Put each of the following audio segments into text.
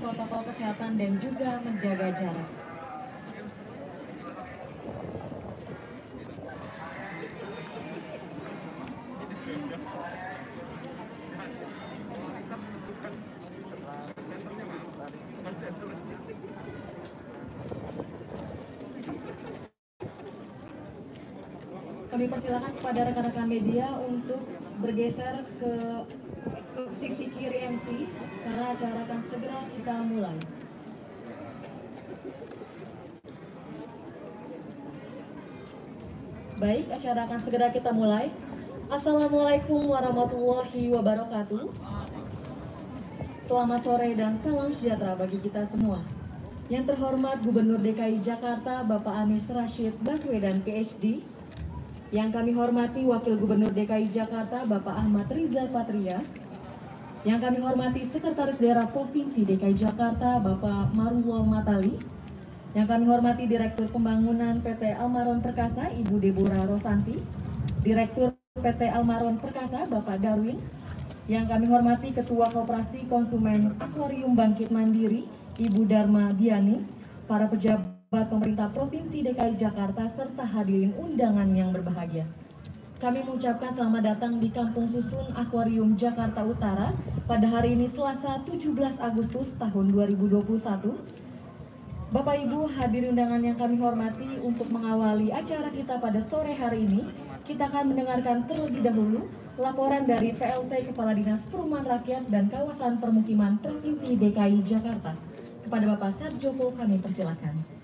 protokol kesehatan dan juga menjaga jarak. Kami persilakan kepada rekan-rekan media untuk bergeser ke sisi kiri MC karena acara akan segera kita mulai. Baik, acara akan segera kita mulai. Assalamualaikum warahmatullahi wabarakatuh. Selamat sore dan salam sejahtera bagi kita semua. Yang terhormat Gubernur DKI Jakarta Bapak Anies Rashid Baswedan PhD, yang kami hormati Wakil Gubernur DKI Jakarta Bapak Ahmad Rizal Patria, yang kami hormati Sekretaris Daerah Provinsi DKI Jakarta Bapak Marullah Matali, yang kami hormati Direktur Pembangunan PT Almaron Perkasa Ibu Deborah Rosanti, Direktur PT Almaron Perkasa Bapak Darwin, yang kami hormati Ketua Koperasi Konsumen Akuarium Bangkit Mandiri Ibu Dharma Diani, para pejabat pemerintah Provinsi DKI Jakarta, serta hadirin undangan yang berbahagia. Kami mengucapkan selamat datang di Kampung Susun Akuarium Jakarta Utara pada hari ini Selasa 17 Agustus tahun 2021. Bapak Ibu hadirin undangan yang kami hormati, untuk mengawali acara kita pada sore hari ini, kita akan mendengarkan terlebih dahulu laporan dari PLT Kepala Dinas Perumahan Rakyat dan Kawasan Permukiman Provinsi DKI Jakarta. Kepada Bapak Sarjoko kami persilakan.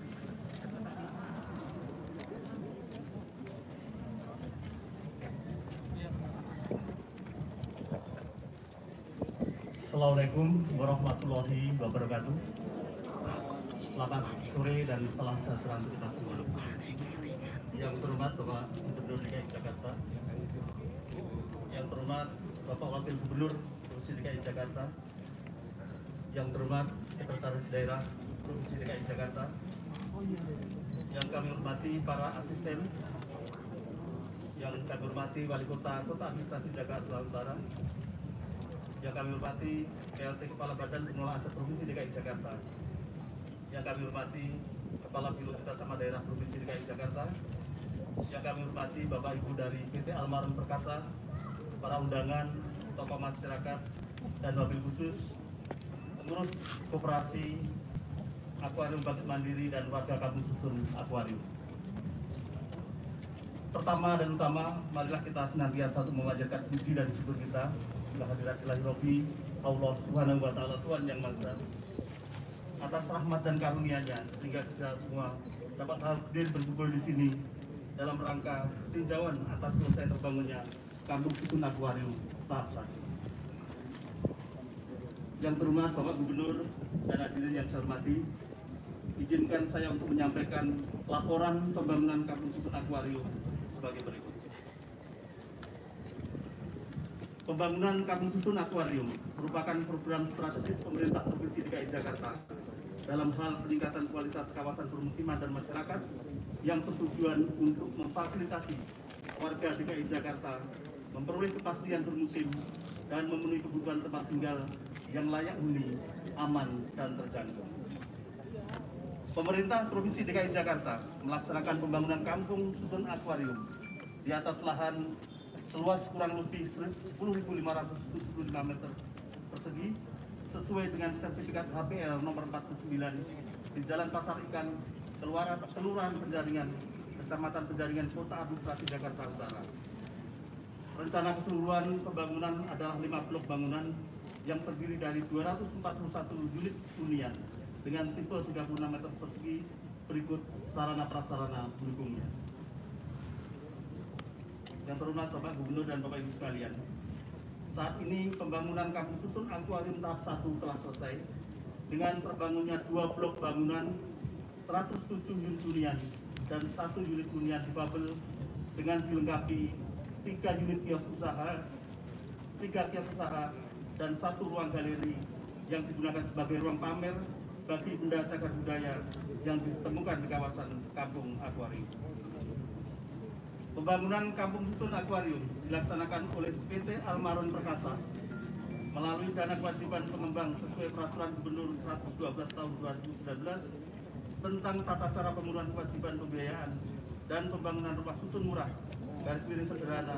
Assalamualaikum warahmatullahi wabarakatuh. Selamat sore dan salam sejahtera untuk kita semua. Yang terhormat Bapak Gubernur DKI Jakarta, yang terhormat Bapak Wakil Gubernur Provinsi DKI Jakarta, yang terhormat Sekretaris Daerah Provinsi DKI Jakarta, yang kami hormati para asisten, yang kami hormati Wali Kota Administrasi Jakarta Utara, yang kami hormati PLT Kepala Badan Pengelola Aset Provinsi DKI Jakarta, yang kami hormati Kepala Biro Kerjasama Daerah Provinsi DKI Jakarta, yang kami hormati Bapak Ibu dari PT Almaron Perkasa, para undangan, tokoh masyarakat, dan wabil khusus pengurus koperasi Akuarium Bangkit Mandiri dan warga Kampung Susun Akuarium. Pertama dan utama, marilah kita senantiasa untuk memanjatkan puji dan syukur kita kehadirat Ilahi Rabbi Allah Subhanahu wa Ta'ala, Tuhan Yang Maha Esa, atas rahmat dan karunia-Nya sehingga kita semua dapat hadir berkumpul di sini dalam rangka tinjauan atas selesai terbangunnya Kampung Susun Akuarium tahap 1. Yang terhormat Bapak Gubernur dan hadirin yang saya hormati, izinkan saya untuk menyampaikan laporan pembangunan Kampung Susun Akuarium sebagai berikut. Pembangunan Kampung Susun Akuarium merupakan program strategis pemerintah Provinsi DKI Jakarta dalam hal peningkatan kualitas kawasan permukiman dan masyarakat yang bertujuan untuk memfasilitasi warga DKI Jakarta memperoleh kepastian bermukim dan memenuhi kebutuhan tempat tinggal yang layak huni, aman, dan terjangkau. Pemerintah Provinsi DKI Jakarta melaksanakan pembangunan Kampung Susun Akuarium di atas lahan seluas kurang lebih 10.575 meter persegi sesuai dengan sertifikat HPL nomor 49 di Jalan Pasar Ikan, Kelurahan Penjaringan, Kecamatan Penjaringan, Kota Administrasi Jakarta Utara. Rencana keseluruhan pembangunan adalah 5 blok bangunan yang terdiri dari 241 unit hunian dengan tipe 36 meter persegi. Berikut sarana prasarana pendukungnya. Yang terhormat Bapak Gubernur dan Bapak Ibu sekalian, saat ini pembangunan Kampung Susun Akuarium tahap 1 telah selesai dengan terbangunnya 2 blok bangunan, 107 unit hunian dan 1 unit hunian difabel dengan dilengkapi 3 unit kios usaha, 3 kios usaha, dan 1 ruang galeri yang digunakan sebagai ruang pamer bagi benda cagar budaya yang ditemukan di kawasan Kampung Akuarium. Pembangunan Kampung Susun Akuarium dilaksanakan oleh PT Almaron Perkasa melalui dana kewajiban pengembang sesuai Peraturan Gubernur 112 Tahun 2019 tentang tata cara pemenuhan kewajiban pembiayaan dan pembangunan rumah susun murah garis miring sederhana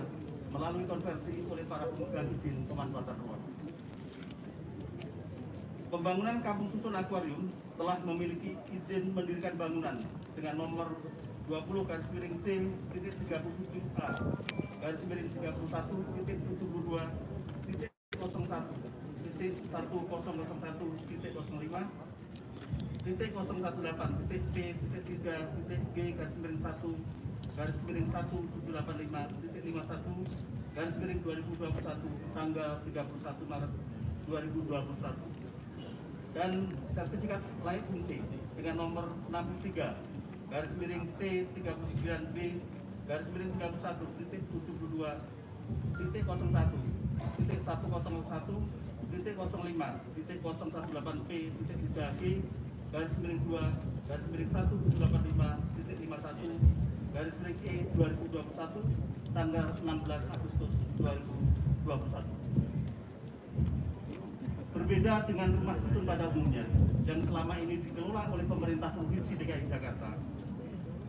melalui konversi oleh para pemegang izin pemanfaatan ruang. Pembangunan kampung susun akuarium telah memiliki izin mendirikan bangunan dengan nomor 20 garis miring C.37A garis miring 31.1001.018.P.G garis miring 1 garis miring 1785.51 garis miring 2021 tanggal 31 Maret 2021 dan sertifikat layak fungsi dengan nomor 63 garis miring C39B garis miring 31.71.101.018P.3G garis miring 2 garis miring 1785.51 garis miring E 2021 tanggal 16 Agustus 2021. Berbeda dengan rumah susun pada umumnya yang selama ini dikelola oleh pemerintah Provinsi DKI Jakarta,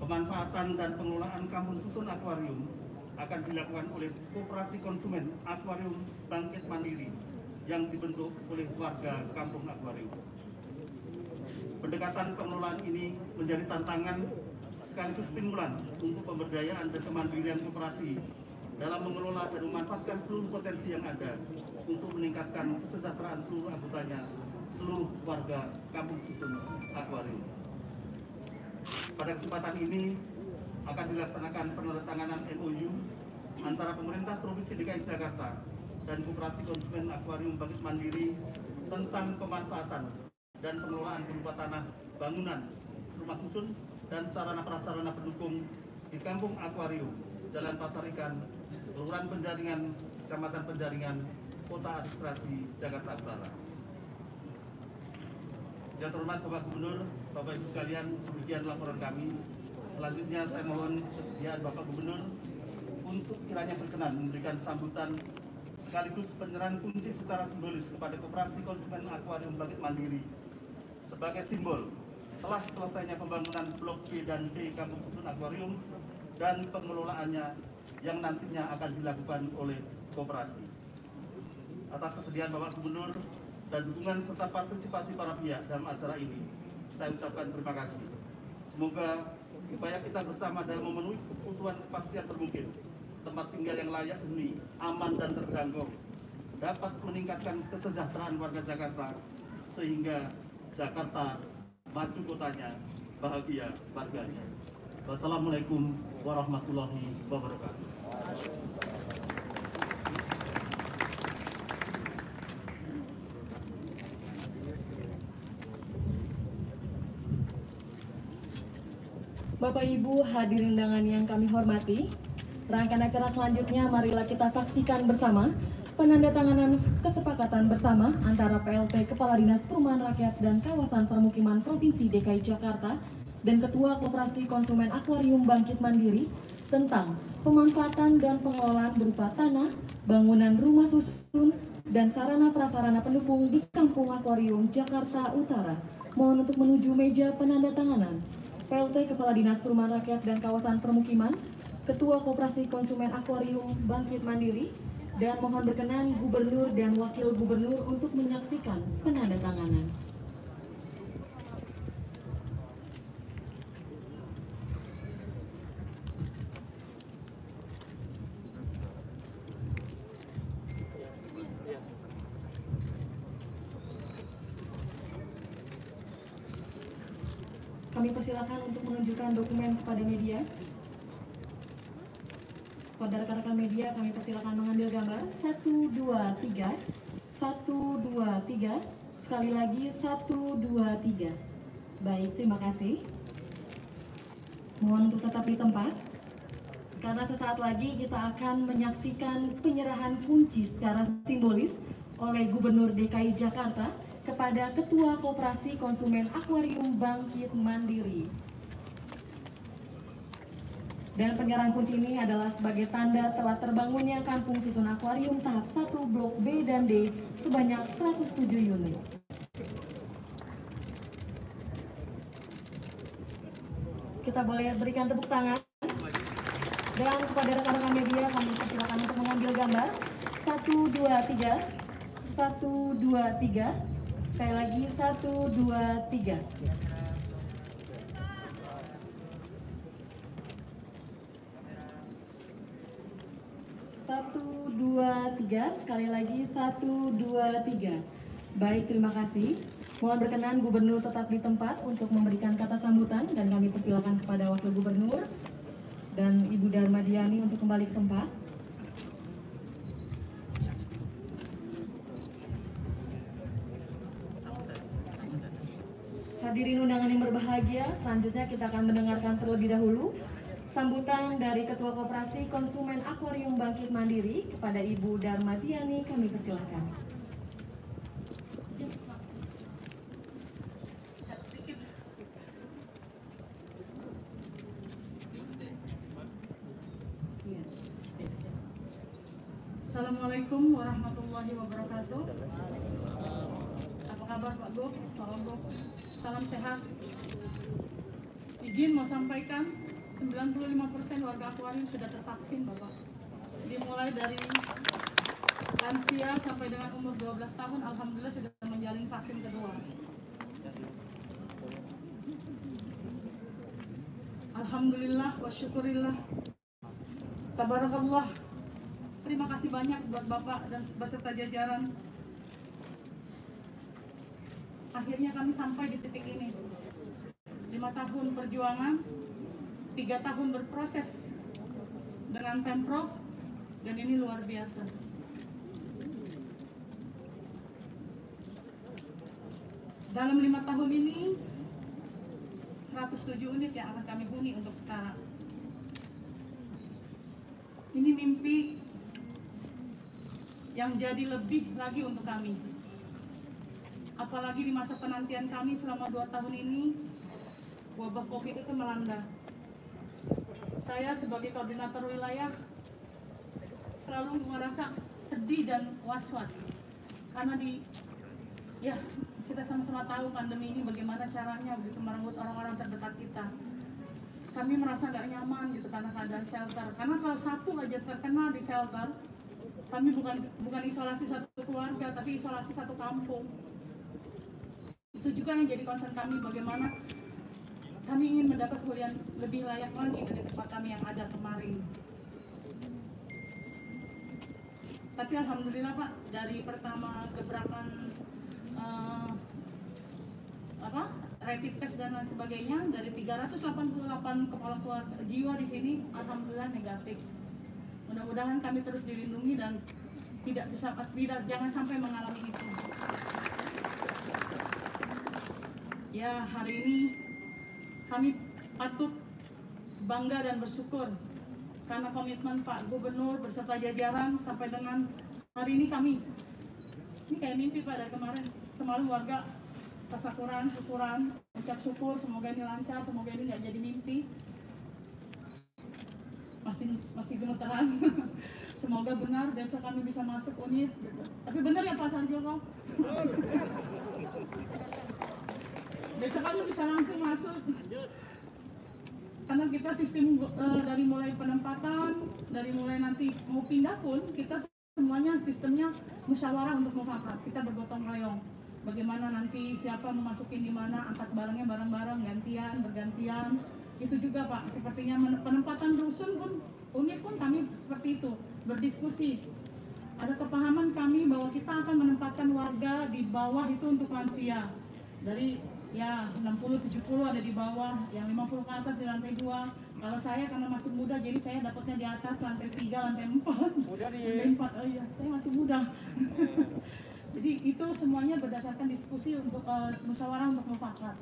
pemanfaatan dan pengelolaan kampung susun akuarium akan dilakukan oleh Koperasi Konsumen Akuarium Bangkit Mandiri yang dibentuk oleh warga kampung akuarium. Pendekatan pengelolaan ini menjadi tantangan sekaligus stimulan untuk pemberdayaan dan kemandirian koperasi dalam mengelola dan memanfaatkan seluruh potensi yang ada untuk meningkatkan kesejahteraan seluruh anggotanya, seluruh warga kampung susun akuarium. Pada kesempatan ini akan dilaksanakan penandatanganan MOU antara pemerintah Provinsi DKI Jakarta dan Koperasi Konsumen Akuarium Bangkit Mandiri tentang pemanfaatan dan pengelolaan berupa tanah, bangunan, rumah susun, dan sarana prasarana pendukung di Kampung Akuarium, Jalan Pasar Ikan, Kelurahan Penjaringan, Kecamatan Penjaringan, Kota Administrasi Jakarta Utara. Yang terhormat Bapak Gubernur, Bapak Ibu sekalian, demikian laporan kami. Selanjutnya saya mohon kesediaan Bapak Gubernur untuk kiranya berkenan memberikan sambutan sekaligus penyerahan kunci secara simbolis kepada Koperasi Konsumen Akuarium Bangkit Mandiri sebagai simbol telah selesainya pembangunan Blok B dan D Kampung Susun Akuarium dan pengelolaannya yang nantinya akan dilakukan oleh koperasi. Atas kesediaan Bapak Gubernur dan dukungan serta partisipasi para pihak dalam acara ini, saya ucapkan terima kasih. Semoga upaya kita bersama dalam memenuhi kebutuhan kepastian termungkin, tempat tinggal yang layak huni, aman dan terjangkau, dapat meningkatkan kesejahteraan warga Jakarta, sehingga Jakarta maju kotanya, bahagia warganya. Wassalamualaikum warahmatullahi wabarakatuh. Bapak Ibu hadirin undangan yang kami hormati, rangkaian acara selanjutnya marilah kita saksikan bersama penandatanganan kesepakatan bersama antara PLT Kepala Dinas Perumahan Rakyat dan Kawasan Permukiman Provinsi DKI Jakarta dan Ketua Koperasi Konsumen Akuarium Bangkit Mandiri tentang pemanfaatan dan pengelolaan berupa tanah, bangunan rumah susun, dan sarana prasarana pendukung di Kampung Akuarium Jakarta Utara. Mohon untuk menuju meja penandatanganan. PLT Kepala Dinas Perumahan Rakyat dan Kawasan Permukiman, Ketua Koperasi Konsumen Akuarium Bangkit Mandiri, dan mohon berkenan Gubernur dan Wakil Gubernur untuk menyaksikan penandatanganan. Kami persilakan untuk menunjukkan dokumen kepada media. Pada rekan-rekan media, kami persilakan mengambil gambar 1, 2, 3, 1, 2, 3, sekali lagi 1, 2, 3. Baik, terima kasih. Mohon untuk tetap di tempat, karena sesaat lagi kita akan menyaksikan penyerahan kunci secara simbolis oleh Gubernur DKI Jakarta kepada Ketua Koperasi Konsumen Akuarium Bangkit Mandiri. Dan penyerahan kunci ini adalah sebagai tanda telah terbangunnya Kampung Susun Akuarium tahap 1 Blok B dan D sebanyak 107 unit. Kita boleh berikan tepuk tangan. Dan kepada rekan-rekan media kami persilakan untuk mengambil gambar. 1, 2, 3. 1, 2, 3. Sekali lagi 1, 2, 3. Satu, dua, tiga. Sekali lagi 1, 2, 3. Baik, terima kasih. Mohon berkenan Gubernur tetap di tempat untuk memberikan kata sambutan dan kami persilakan kepada Wakil Gubernur dan Ibu Darmadiani untuk kembali ke tempat. Hadirin undangan yang berbahagia, selanjutnya kita akan mendengarkan terlebih dahulu sambutan dari Ketua Koperasi Konsumen Akuarium Bangkit Mandiri kepada Ibu Darmadiani, kami persilakan. Assalamualaikum warahmatullahi wabarakatuh. Apa kabar Pak Gub? Pak Gub, salam sehat. Izin mau sampaikan 95% warga akuarium sudah tervaksin Bapak. Dimulai dari lansia sampai dengan umur 12 tahun, alhamdulillah sudah menjalin vaksin kedua. Alhamdulillah wa syukurillah. Tabarakallah. Terima kasih banyak buat Bapak dan beserta jajaran. Akhirnya kami sampai di titik ini. 5 tahun perjuangan, 3 tahun berproses dengan Pemprov, dan ini luar biasa. Dalam 5 tahun ini, 107 unit yang akan kami huni untuk sekarang. Ini mimpi yang jadi lebih lagi untuk kami. Apalagi di masa penantian kami selama 2 tahun ini, wabah COVID itu melanda. Saya sebagai koordinator wilayah selalu merasa sedih dan was-was. Karena kita sama-sama tahu pandemi ini bagaimana caranya begitu merenggut orang-orang terdekat kita. Kami merasa gak nyaman gitu karena keadaan shelter. Karena kalau satu aja terkena di shelter, kami bukan isolasi satu keluarga, tapi isolasi satu kampung. Itu juga yang jadi concern kami, bagaimana kami ingin mendapat hunian lebih layak lagi dari tempat kami yang ada kemarin. Tapi alhamdulillah Pak, dari pertama gebrakan rapid test dan lain sebagainya, dari 388 kepala keluarga jiwa di sini, alhamdulillah negatif. Mudah-mudahan kami terus dilindungi dan jangan sampai mengalami itu. Ya, hari ini kami patut bangga dan bersyukur karena komitmen Pak Gubernur beserta jajaran sampai dengan hari ini ini kayak mimpi Pak dari kemarin. Semalam warga tasakuran, syukuran, ucap syukur, semoga ini lancar, semoga ini nggak jadi mimpi. Masih gemeteran. Semoga benar besok kami bisa masuk unit gitu. Tapi benar ya Pak Sarjoko? Besok kami bisa langsung masuk. Karena kita sistem dari mulai penempatan, dari mulai nanti mau pindah pun, kita semuanya sistemnya musyawarah untuk mufakat. Kita bergotong royong. Bagaimana nanti siapa memasukin di mana, angkat barangnya bareng-bareng, bergantian. Itu juga Pak, sepertinya penempatan rusun pun, unit pun kami seperti itu, berdiskusi. Ada kepahaman kami bahwa kita akan menempatkan warga di bawah itu untuk lansia. Dari 60-70 ada di bawah, yang 50 ke atas di lantai 2. Kalau saya karena masih muda, jadi saya dapatnya di atas lantai 3, lantai 4. Muda nih. Lantai 4, oh iya, saya masih muda. Jadi itu semuanya berdasarkan diskusi untuk musyawarah untuk mufakat.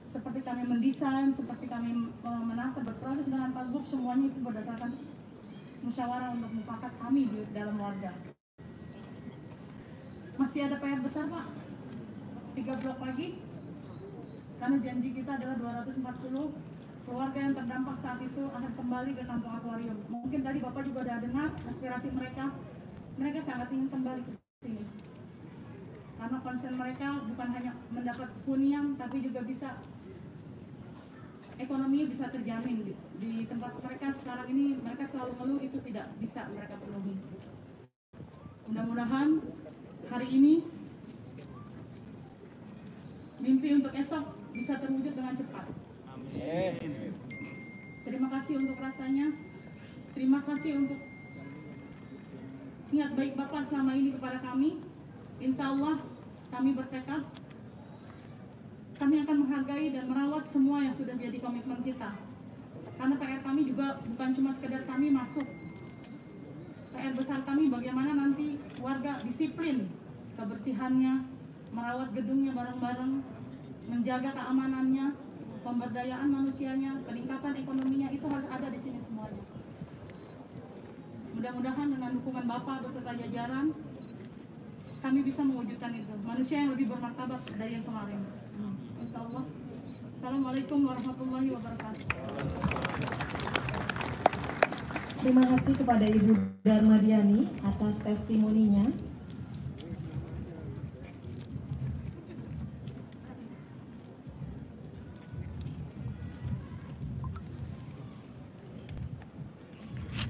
Seperti kami mendesain, seperti kami menata berproses dengan Pak Gub, semuanya itu berdasarkan musyawarah untuk mufakat kami di dalam warga. Masih ada PR besar Pak, 3 blok lagi. Karena janji kita adalah 240, keluarga yang terdampak saat itu akan kembali ke kampung akuarium. Mungkin tadi Bapak juga sudah dengar aspirasi mereka. Mereka sangat ingin kembali ke sini. Karena concern mereka bukan hanya mendapat hunian, tapi juga bisa ekonominya bisa terjamin di tempat mereka sekarang ini. Mereka selalu ngeluh itu tidak bisa mereka penuhi. Mudah-mudahan hari ini mimpi untuk esok bisa terwujud dengan cepat. Amin. Terima kasih untuk rasanya. Terima kasih untuk niat baik Bapak selama ini kepada kami. Insya Allah kami bertekad kami akan menghargai dan merawat semua yang sudah jadi komitmen kita. Karena PR kami juga bukan cuma sekedar kami masuk. PR besar kami bagaimana nanti warga disiplin kebersihannya, merawat gedungnya bareng-bareng, menjaga keamanannya, pemberdayaan manusianya, peningkatan ekonominya, itu harus ada di sini semuanya. Mudah-mudahan dengan dukungan Bapak beserta jajaran, kami bisa mewujudkan itu. Manusia yang lebih bermartabat dari yang kemarin. Insya Allah. Assalamualaikum warahmatullahi wabarakatuh. Terima kasih kepada Ibu Darmadiani atas testimoninya.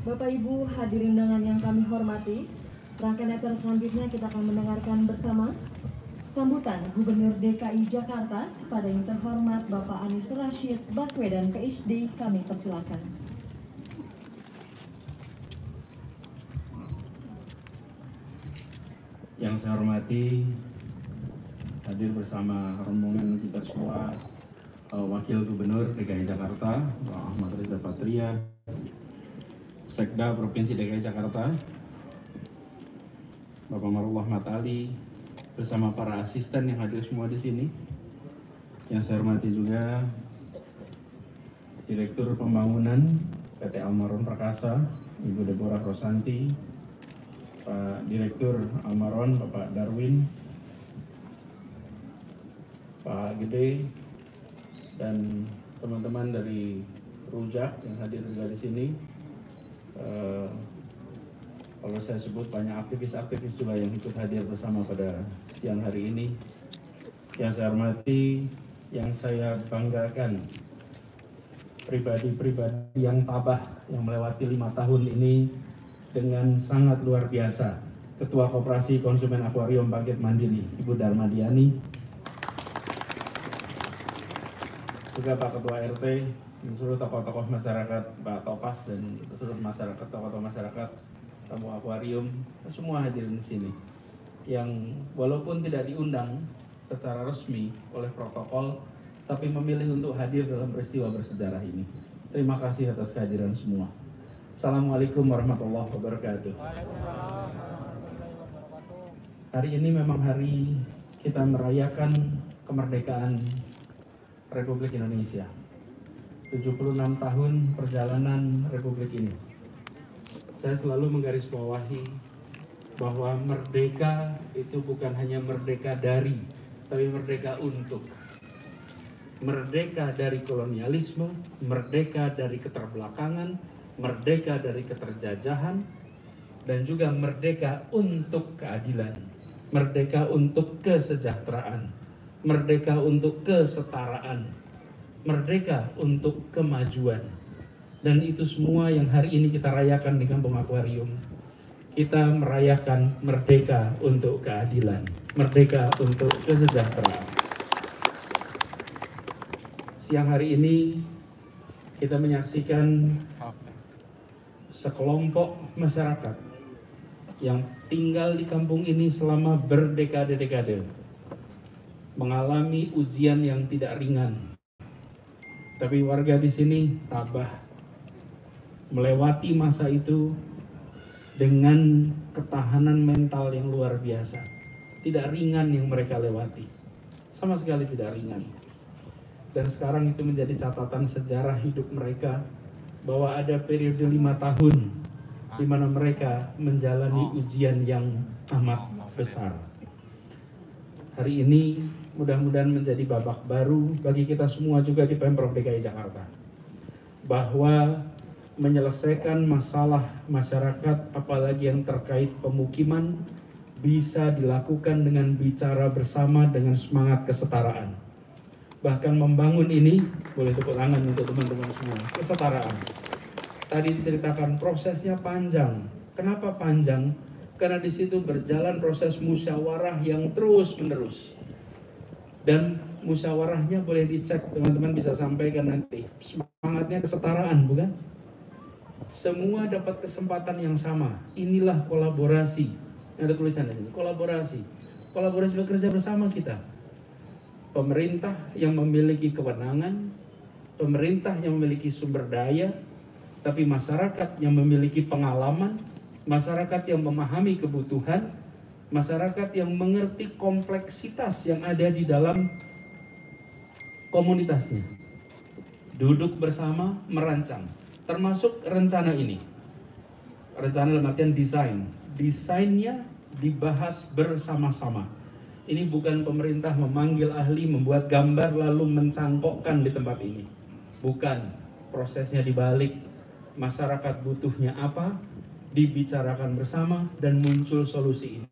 Bapak Ibu hadirin undangan yang kami hormati, rangkaian acara selanjutnya kita akan mendengarkan bersama sambutan Gubernur DKI Jakarta kepada yang terhormat Bapak Anies Rashid Baswedan PhD. Kami persilakan. Yang saya hormati, hadir bersama rombongan kita semua, Wakil Gubernur DKI Jakarta, Pak Ahmad Riza Patria, Sekda Provinsi DKI Jakarta, Bapak Marullah Matali, bersama para asisten yang hadir semua di sini. Yang saya hormati juga Direktur Pembangunan PT Almaron Prakasa, Ibu Deborah Rosanti, Pak Direktur Almaron, Bapak Darwin, Pak Gede, dan teman-teman dari Rujak yang hadir juga di sini. Kalau saya sebut banyak aktivis-aktivis juga yang ikut hadir bersama pada siang hari ini. Yang saya hormati, yang saya banggakan, pribadi-pribadi yang tabah yang melewati 5 tahun ini dengan sangat luar biasa. Ketua Koperasi Konsumen Akuarium Bangkit Mandiri, Ibu Darmadiani, juga Pak Ketua RT, seluruh tokoh-tokoh masyarakat, Pak Topas, dan seluruh masyarakat, tokoh-tokoh masyarakat Kampung Akuarium, semua hadir di sini. Yang walaupun tidak diundang secara resmi oleh protokol, tapi memilih untuk hadir dalam peristiwa bersejarah ini. Terima kasih atas kehadiran semua. Assalamualaikum warahmatullahi wabarakatuh. Hari ini memang hari kita merayakan kemerdekaan Republik Indonesia. 76 tahun perjalanan Republik ini. Saya selalu menggarisbawahi bahwa merdeka itu bukan hanya merdeka dari, tapi merdeka untuk. Merdeka dari kolonialisme, merdeka dari keterbelakangan, merdeka dari keterjajahan, dan juga merdeka untuk keadilan, merdeka untuk kesejahteraan, merdeka untuk kesetaraan, merdeka untuk kemajuan. Dan itu semua yang hari ini kita rayakan di Kampung Akuarium. Kita merayakan merdeka untuk keadilan, merdeka untuk kesejahteraan. Siang hari ini kita menyaksikan sekelompok masyarakat yang tinggal di kampung ini selama berdekade-dekade mengalami ujian yang tidak ringan. Tapi warga di sini tabah melewati masa itu dengan ketahanan mental yang luar biasa. Tidak ringan yang mereka lewati, sama sekali tidak ringan. Dan sekarang itu menjadi catatan sejarah hidup mereka, bahwa ada periode 5 tahun di mana mereka menjalani ujian yang amat besar. Hari ini mudah-mudahan menjadi babak baru bagi kita semua juga di Pemprov DKI Jakarta. bahwa menyelesaikan masalah masyarakat, apalagi yang terkait pemukiman, bisa dilakukan dengan bicara bersama dengan semangat kesetaraan. Bahkan membangun ini, boleh tepuk tangan untuk teman-teman semua, kesetaraan. Tadi diceritakan prosesnya panjang. Kenapa panjang? Karena di situ berjalan proses musyawarah yang terus-menerus. Dan musyawarahnya boleh dicek, teman-teman bisa sampaikan nanti. Semangatnya kesetaraan, bukan? Semua dapat kesempatan yang sama. Inilah kolaborasi. Ada tulisan di sini, kolaborasi. Kolaborasi bekerja bersama kita. Pemerintah yang memiliki kewenangan, pemerintah yang memiliki sumber daya, tapi masyarakat yang memiliki pengalaman, masyarakat yang memahami kebutuhan, masyarakat yang mengerti kompleksitas yang ada di dalam komunitasnya. Duduk bersama, merancang, termasuk rencana ini. Rencana dalam artian desain. Desainnya dibahas bersama-sama. Ini bukan pemerintah memanggil ahli, membuat gambar lalu mencangkokkan di tempat ini. Bukan, prosesnya dibalik. Masyarakat butuhnya apa, dibicarakan bersama dan muncul solusi ini.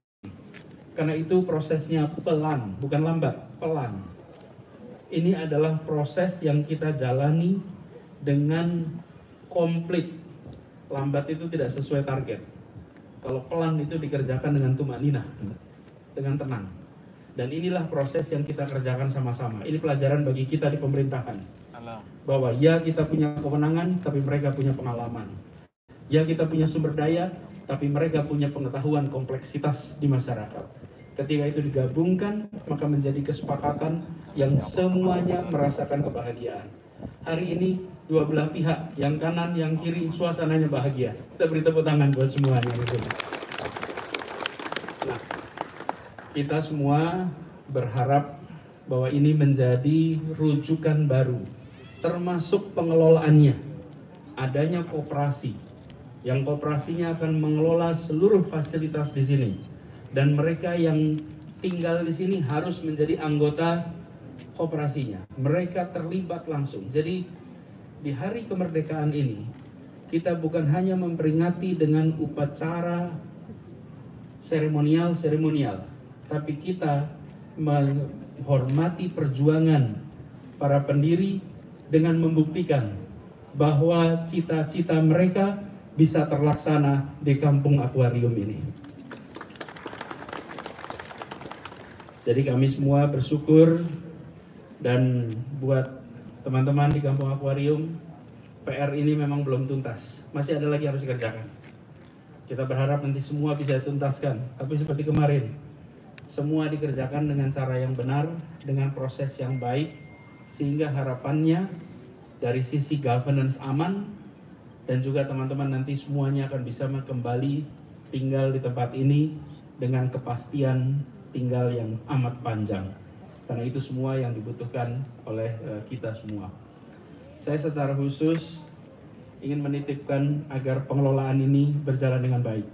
Karena itu prosesnya pelan, bukan lambat, pelan. Ini adalah proses yang kita jalani dengan komplit. Lambat itu tidak sesuai target. Kalau pelan itu dikerjakan dengan tumanina, dengan tenang. Dan inilah proses yang kita kerjakan sama-sama. Ini pelajaran bagi kita di pemerintahan. Bahwa ya kita punya kewenangan, tapi mereka punya pengalaman. Ya kita punya sumber daya, tapi mereka punya pengetahuan kompleksitas di masyarakat. Ketika itu digabungkan, maka menjadi kesepakatan yang semuanya merasakan kebahagiaan. Hari ini dua belah pihak, yang kanan, yang kiri, suasananya bahagia. Kita beri tepuk tangan buat semuanya. Nah, kita semua berharap bahwa ini menjadi rujukan baru, termasuk pengelolaannya. Adanya koperasi, yang koperasinya akan mengelola seluruh fasilitas di sini. Dan mereka yang tinggal di sini harus menjadi anggota koperasinya. Mereka terlibat langsung. Jadi di hari kemerdekaan ini, kita bukan hanya memperingati dengan upacara seremonial, tapi kita menghormati perjuangan para pendiri dengan membuktikan bahwa cita-cita mereka bisa terlaksana di Kampung Akuarium ini. Jadi kami semua bersyukur, dan buat teman-teman di Kampung Akuarium, PR ini memang belum tuntas. Masih ada lagi yang harus dikerjakan. Kita berharap nanti semua bisa dituntaskan. Tapi seperti kemarin, semua dikerjakan dengan cara yang benar, dengan proses yang baik, sehingga harapannya dari sisi governance aman, dan juga teman-teman nanti semuanya akan bisa kembali tinggal di tempat ini dengan kepastian tinggal yang amat panjang. Karena itu semua yang dibutuhkan oleh kita semua. Saya secara khusus ingin menitipkan agar pengelolaan ini berjalan dengan baik.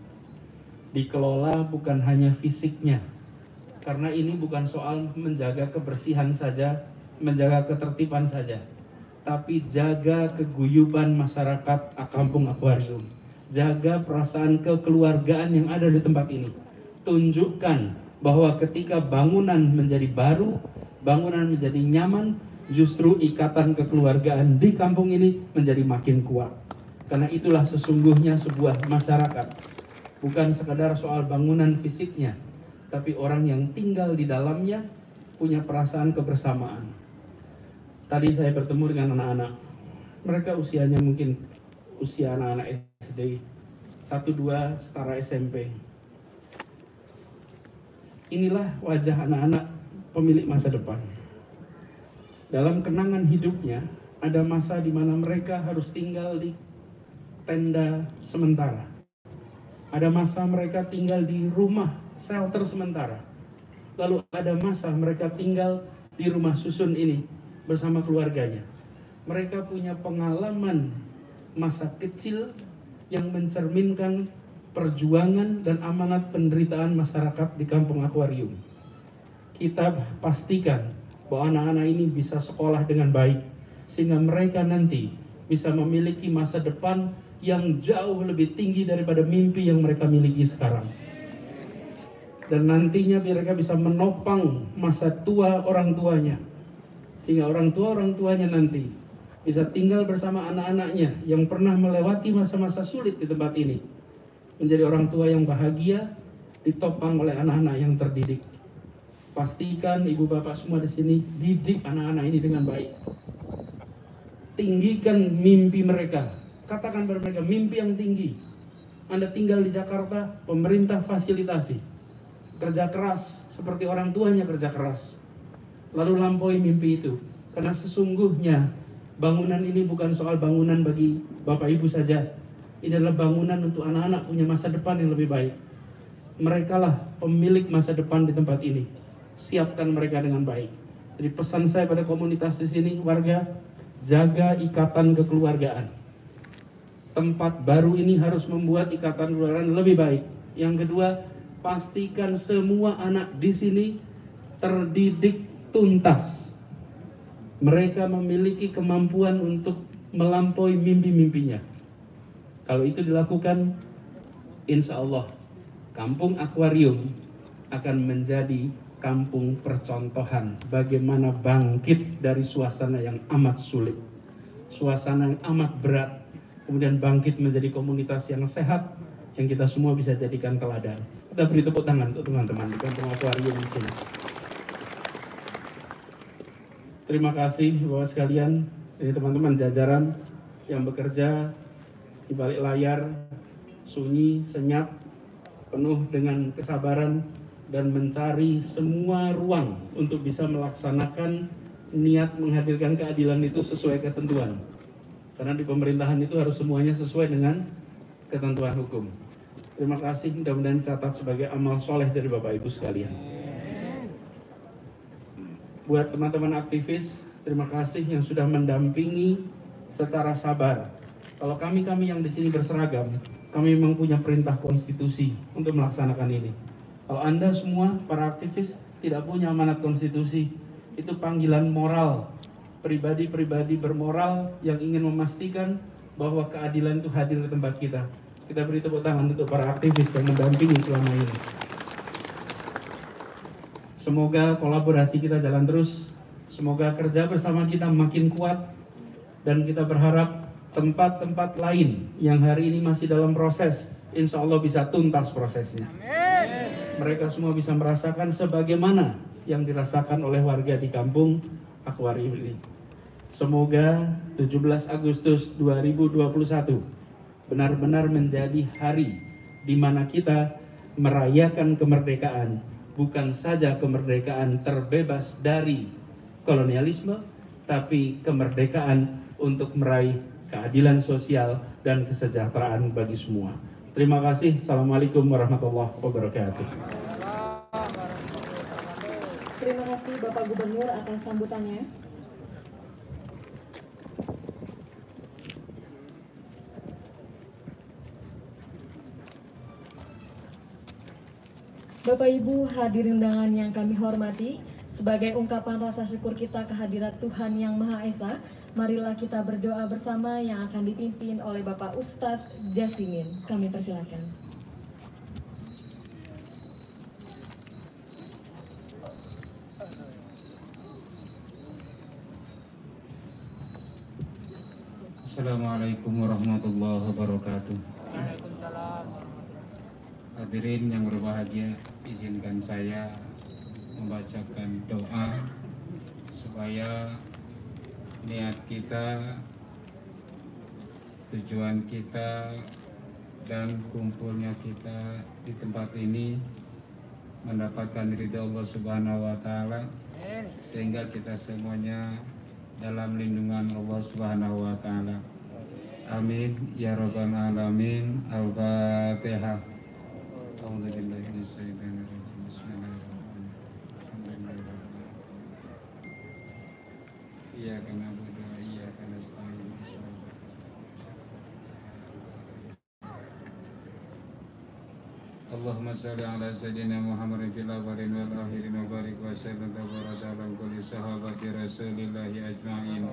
Dikelola bukan hanya fisiknya, karena ini bukan soal menjaga kebersihan saja, menjaga ketertiban saja, tapi jaga keguyuban masyarakat Kampung Akuarium. Jaga perasaan kekeluargaan yang ada di tempat ini. Tunjukkan bahwa ketika bangunan menjadi baru, bangunan menjadi nyaman, justru ikatan kekeluargaan di kampung ini menjadi makin kuat. Karena itulah sesungguhnya sebuah masyarakat. Bukan sekadar soal bangunan fisiknya, tapi orang yang tinggal di dalamnya punya perasaan kebersamaan. Tadi saya bertemu dengan anak-anak. Mereka usianya mungkin usia anak-anak SD, 1-2 setara SMP. Inilah wajah anak-anak pemilik masa depan. Dalam kenangan hidupnya, ada masa di mana mereka harus tinggal di tenda sementara. Ada masa mereka tinggal di rumah shelter sementara. Lalu ada masa mereka tinggal di rumah susun ini bersama keluarganya. Mereka punya pengalaman masa kecil yang mencerminkan perjuangan dan amanat penderitaan masyarakat di Kampung Akuarium. Kita pastikan bahwa anak-anak ini bisa sekolah dengan baik, sehingga mereka nanti bisa memiliki masa depan yang jauh lebih tinggi daripada mimpi yang mereka miliki sekarang. Dan nantinya mereka bisa menopang masa tua orang tuanya, sehingga orang tuanya nanti bisa tinggal bersama anak-anaknya yang pernah melewati masa-masa sulit di tempat ini, menjadi orang tua yang bahagia, ditopang oleh anak-anak yang terdidik. Pastikan ibu bapak semua di sini didik anak-anak ini dengan baik. Tinggikan mimpi mereka. Katakan pada mereka mimpi yang tinggi. Anda tinggal di Jakarta, pemerintah fasilitasi. Kerja keras seperti orang tuanya kerja keras. Lalu lampaui mimpi itu. Karena sesungguhnya bangunan ini bukan soal bangunan bagi bapak ibu saja. Ini adalah bangunan untuk anak-anak punya masa depan yang lebih baik. Merekalah pemilik masa depan di tempat ini. Siapkan mereka dengan baik. Jadi pesan saya pada komunitas di sini, warga, jaga ikatan kekeluargaan. Tempat baru ini harus membuat ikatan kekeluargaan lebih baik. Yang kedua, pastikan semua anak di sini terdidik tuntas. Mereka memiliki kemampuan untuk melampaui mimpi-mimpinya. Kalau itu dilakukan, insya Allah Kampung Akuarium akan menjadi kampung percontohan bagaimana bangkit dari suasana yang amat sulit, suasana yang amat berat, kemudian bangkit menjadi komunitas yang sehat, yang kita semua bisa jadikan teladan. Kita beri tepuk tangan untuk teman-teman di Kampung Akuarium di sini. Terima kasih Bapak sekalian, ini teman-teman jajaran yang bekerja di balik layar, sunyi, senyap, penuh dengan kesabaran dan mencari semua ruang untuk bisa melaksanakan niat menghadirkan keadilan itu sesuai ketentuan. Karena di pemerintahan itu harus semuanya sesuai dengan ketentuan hukum. Terima kasih, mudah-mudahan catat sebagai amal soleh dari Bapak Ibu sekalian. Buat teman-teman aktivis, terima kasih yang sudah mendampingi secara sabar. Kalau kami yang di sini berseragam, kami memang punya perintah konstitusi untuk melaksanakan ini. Kalau Anda semua, para aktivis, tidak punya amanat konstitusi, itu panggilan moral. Pribadi-pribadi bermoral yang ingin memastikan bahwa keadilan itu hadir di tempat kita. Kita beri tepuk tangan untuk para aktivis yang mendampingi selama ini. Semoga kolaborasi kita jalan terus. Semoga kerja bersama kita makin kuat. Dan kita berharap tempat-tempat lain yang hari ini masih dalam proses, insya Allah bisa tuntas prosesnya. Mereka semua bisa merasakan sebagaimana yang dirasakan oleh warga di Kampung Akuarium ini. Semoga 17 Agustus 2021 benar-benar menjadi hari di mana kita merayakan kemerdekaan, bukan saja kemerdekaan terbebas dari kolonialisme, tapi kemerdekaan untuk meraih keadilan sosial dan kesejahteraan bagi semua. Terima kasih. Assalamualaikum warahmatullahi wabarakatuh. Terima kasih Bapak Gubernur atas sambutannya. Bapak Ibu hadirin undangan yang kami hormati, sebagai ungkapan rasa syukur kita kehadirat Tuhan Yang Maha Esa, marilah kita berdoa bersama yang akan dipimpin oleh Bapak Ustadz Jasimin. Kami persilakan. Assalamualaikum warahmatullahi wabarakatuh. Hadirin yang berbahagia, izinkan saya membacakan doa supaya niat kita, tujuan kita, dan kumpulnya kita di tempat ini mendapatkan ridha Allah Subhanahu wa Ta'ala, sehingga kita semuanya dalam lindungan Allah Subhanahu wa Ta'ala. Amin ya rabbal alamin. Al-Fatihah. A'udzubillahi minasyaitonir rajim. Bismillahirrahmanirrahim. Iyyaka na'budu wa iyyaka nasta'in. Allahumma salli ala sayyidina Muhammadin fil awwalin wal akhirin wa barik wa sallim wa barik ala kulli sahabati rasulillahi ajma'in.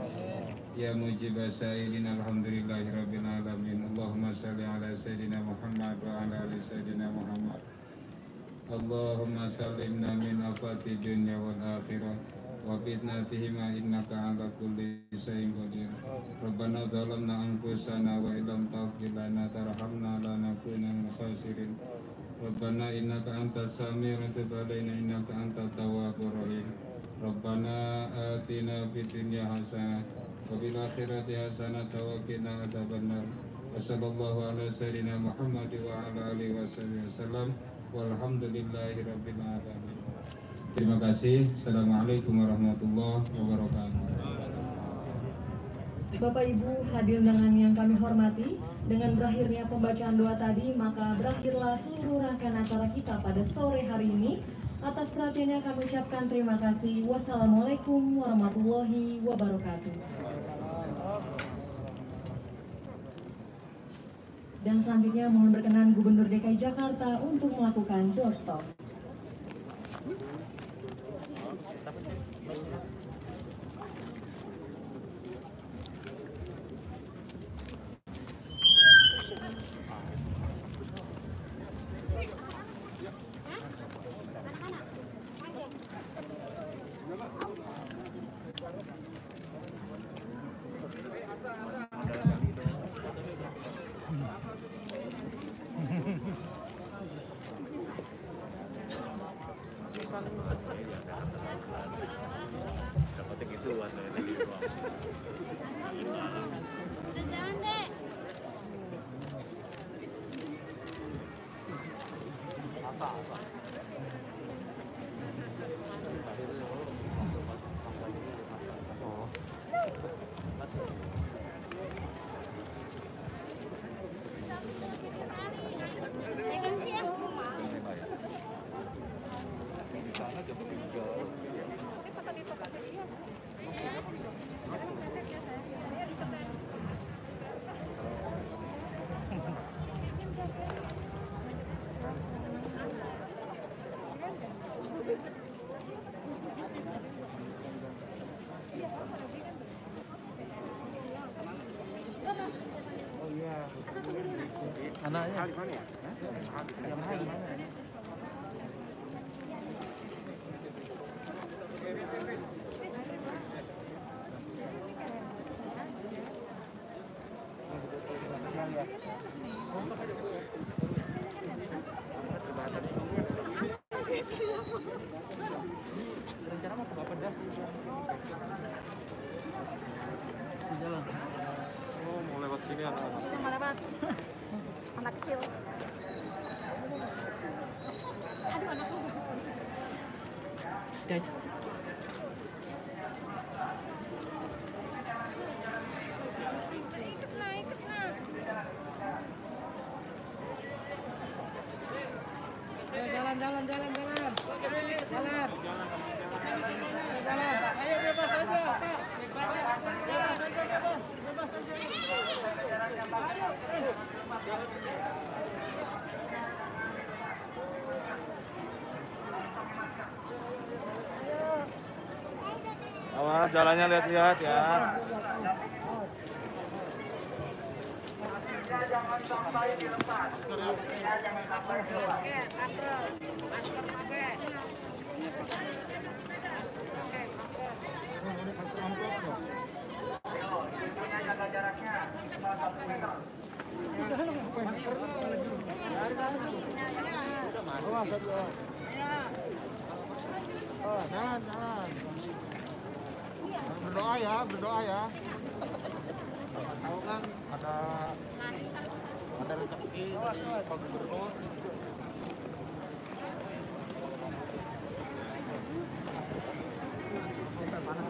Ya mujibas sa'ilin alhamdulillahi rabbil alamin. Allahumma salli ala sayyidina Muhammad wa ala ali sayyidina Muhammad. Allahumma sallimna min afati dunya wal akhirah wa fitnatihima innaka ala kulli shay'in qadir. Rabbana zalamna anfusana wa illam taghfir lana tarhamna lanakunanna minal khasirin. Rabbana innaka antas sami'ul tub alaina innaka antat tawwabur rahim. Rabbana atina fid dunya hasanah wa fil akhirati hasanah wa qina adzabannar. Wa sallallahu ala sayyidina Muhammad wa ala alihi wasallam. Walhamdulillahi rabbil alamin. Terima kasih. Assalamualaikum warahmatullahi wabarakatuh. Bapak Ibu hadirin undangan yang kami hormati, dengan berakhirnya pembacaan doa tadi, maka berakhirlah seluruh rangkaian acara kita pada sore hari ini. Atas perhatiannya kami ucapkan terima kasih. Wassalamualaikum warahmatullahi wabarakatuh. Dan selanjutnya mohon berkenan Gubernur DKI Jakarta untuk melakukan doorstop. Anaknya. Rencana mau ke Bapak dah? Di jalan. Oh, mau lewat sini ya? Mau lewat. Anak kecil. Aduh, anakku. Jalan. Ayo bebas aja, Pak. Bebas aja. Awas jalannya lihat-lihat ya. Jangan sampai dilepas. Jangan sampai dilepas. Masker pakai. Jaga jaraknya 1 meter. Berdoa ya. Tahu kan ada rezeki Pak Gubernur. Mana?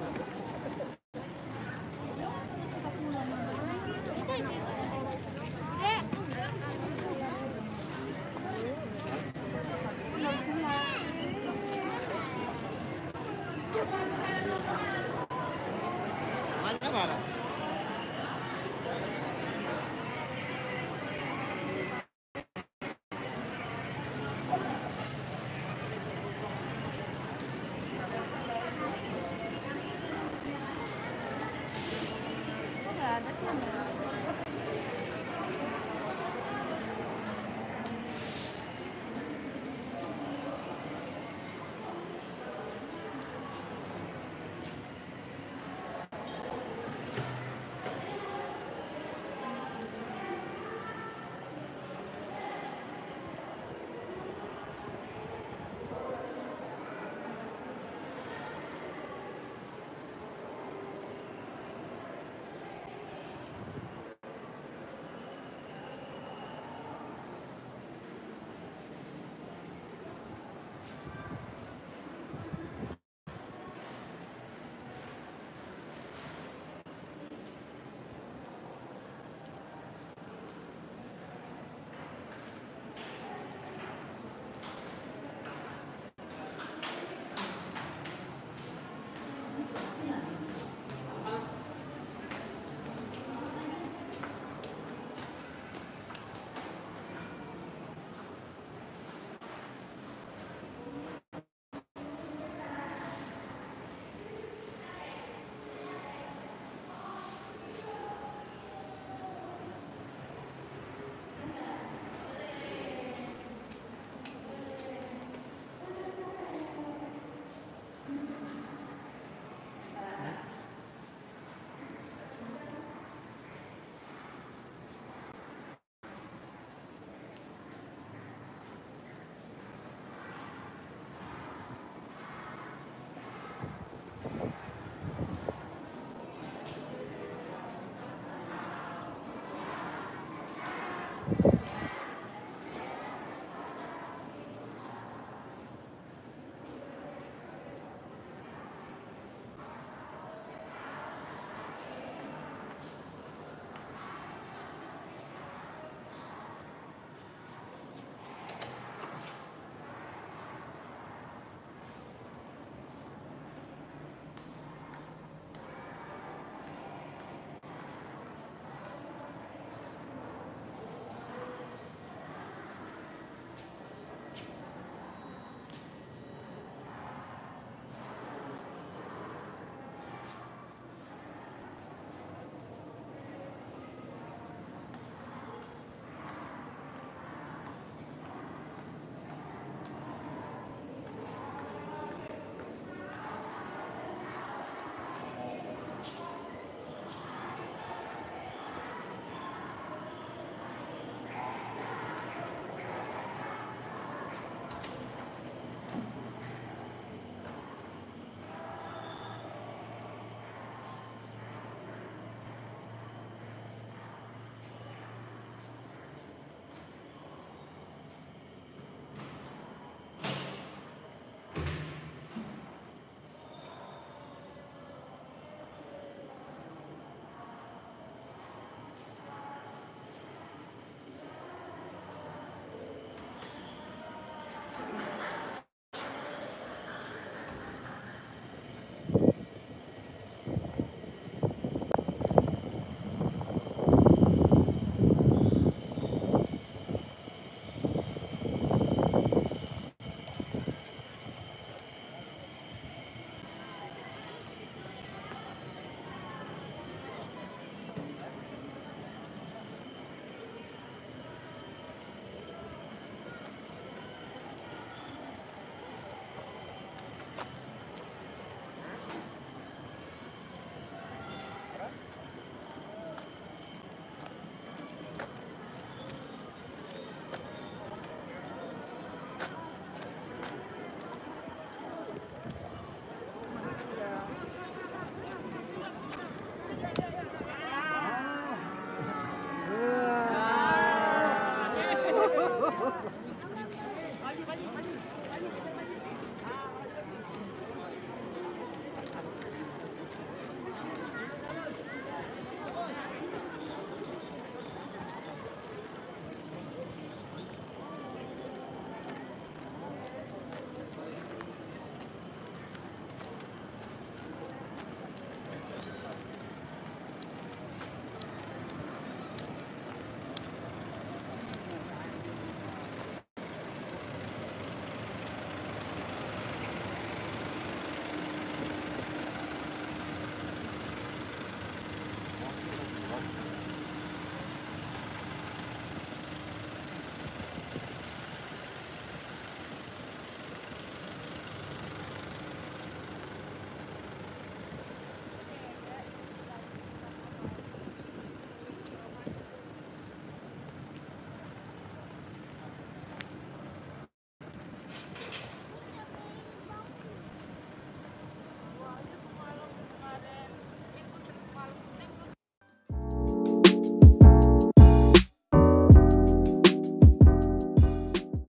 Maju, maju, maju.